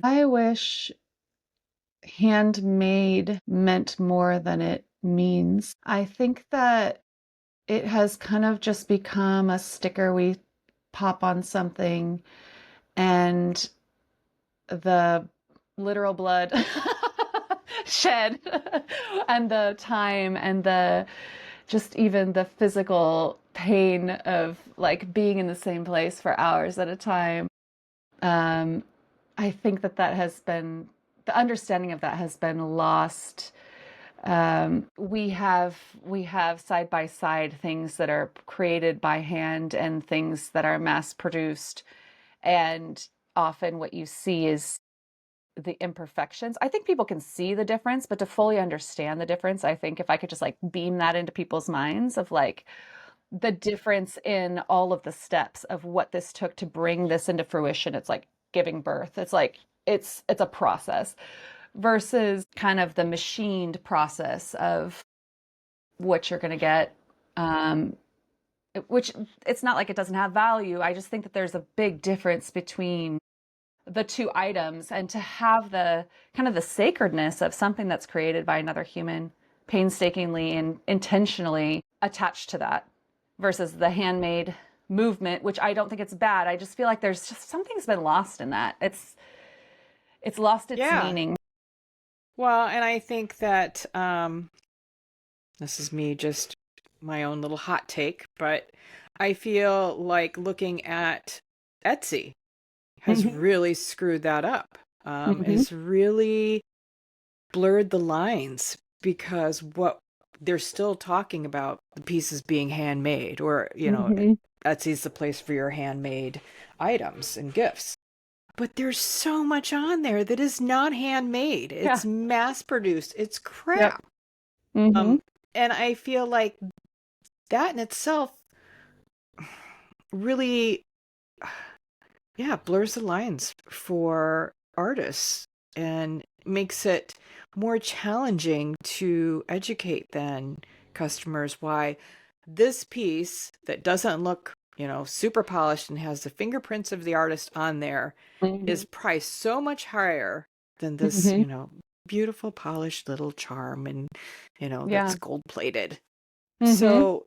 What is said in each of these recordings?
I wish handmade meant more than it means. I think that it has kind of just become a sticker we pop on something, and the literal blood shed and the time and the just even the physical pain of like being in the same place for hours at a time. Um, I think that has been the understanding of that has been lost. We have side by side things that are created by hand and things that are mass produced, and often what you see is the imperfections. I think people can see the difference, but to fully understand the difference, I think if I could just like beam that into people's minds of like the difference in all of the steps of what this took to bring this into fruition. It's like giving birth. It's like it's a process versus kind of the machined process of what you're going to get. Which it's not like it doesn't have value. I just think that there's a big difference between the two items, and to have the kind of the sacredness of something that's created by another human painstakingly and intentionally attached to that versus the handmade movement, which I don't think it's bad. I just feel like there's just something's been lost in that. It's lost its Yeah. meaning. Well, and I think that this is me just my own little hot take, but I feel like looking at Etsy has Mm-hmm. really screwed that up. Mm-hmm. Has really blurred the lines because what they're still talking about the pieces being handmade, or Mm-hmm. Etsy's the place for your handmade items and gifts. But there's so much on there that is not handmade. Yeah. It's mass produced. It's Yep. crap. Mm-hmm. And I feel like that in itself really, yeah, blurs the lines for artists and makes it more challenging to educate then customers why this piece that doesn't look, super polished and has the fingerprints of the artist on there Mm-hmm. is priced so much higher than this, Mm-hmm. beautiful polished little charm and, Yeah. that's gold plated. Mm-hmm. So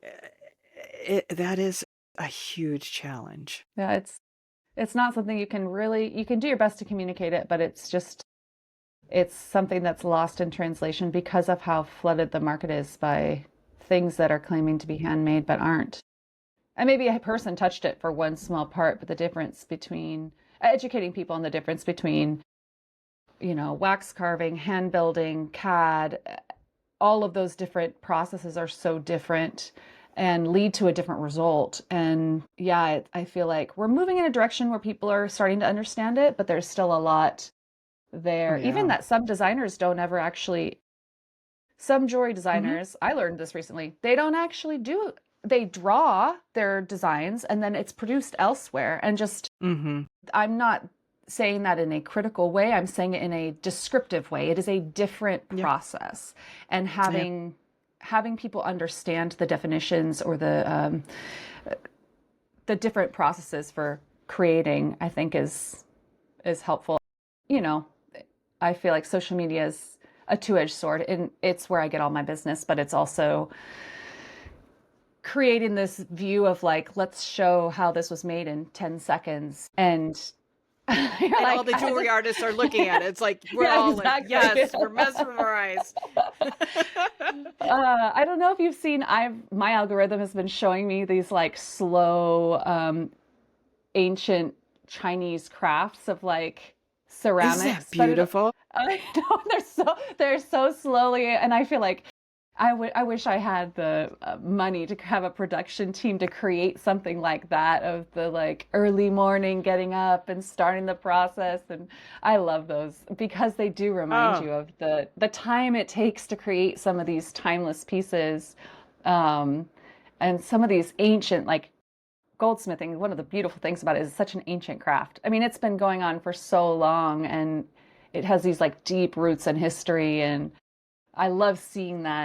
that is a huge challenge. Yeah, it's not something you can do your best to communicate it, but it's something that's lost in translation because of how flooded the market is by things that are claiming to be handmade but aren't. And maybe a person touched it for one small part, but the difference between educating people on the difference between, wax carving, hand building, CAD, all of those different processes are so different and lead to a different result. And yeah, I feel like we're moving in a direction where people are starting to understand it, but there's still a lot Oh there. Even yeah. that some designers don't ever actually, some jewelry Hmm. designers, I learned this recently, they don't actually do, they draw their designs and then it's produced elsewhere. And just, Hmm. I'm not saying that in a critical way, I'm saying it in a descriptive way. It is a different Yeah. process. And Yeah. having people understand the definitions or the different processes for creating, I think is helpful. You know, I feel like social media is a two-edged sword, and it's where I get all my business, but it's also creating this view of like, let's show how this was made in 10 seconds. And you're And all like, the jewelry artists are looking at it. It's like we're yeah, all like, exactly. yes, we're mesmerized. I don't know if you've seen, my algorithm has been showing me these like slow, ancient Chinese crafts of like Isn't that ceramics, but beautiful? I know they're so slowly, and I feel like I wish I had the money to have a production team to create something like that of the like early morning getting up and starting the process. And I love those because they do remind Oh, you of the time it takes to create some of these timeless pieces, um, and some of these ancient like goldsmithing. One of the beautiful things about it is it's such an ancient craft. I mean, it's been going on for so long, and it has these like deep roots in history, and I love seeing that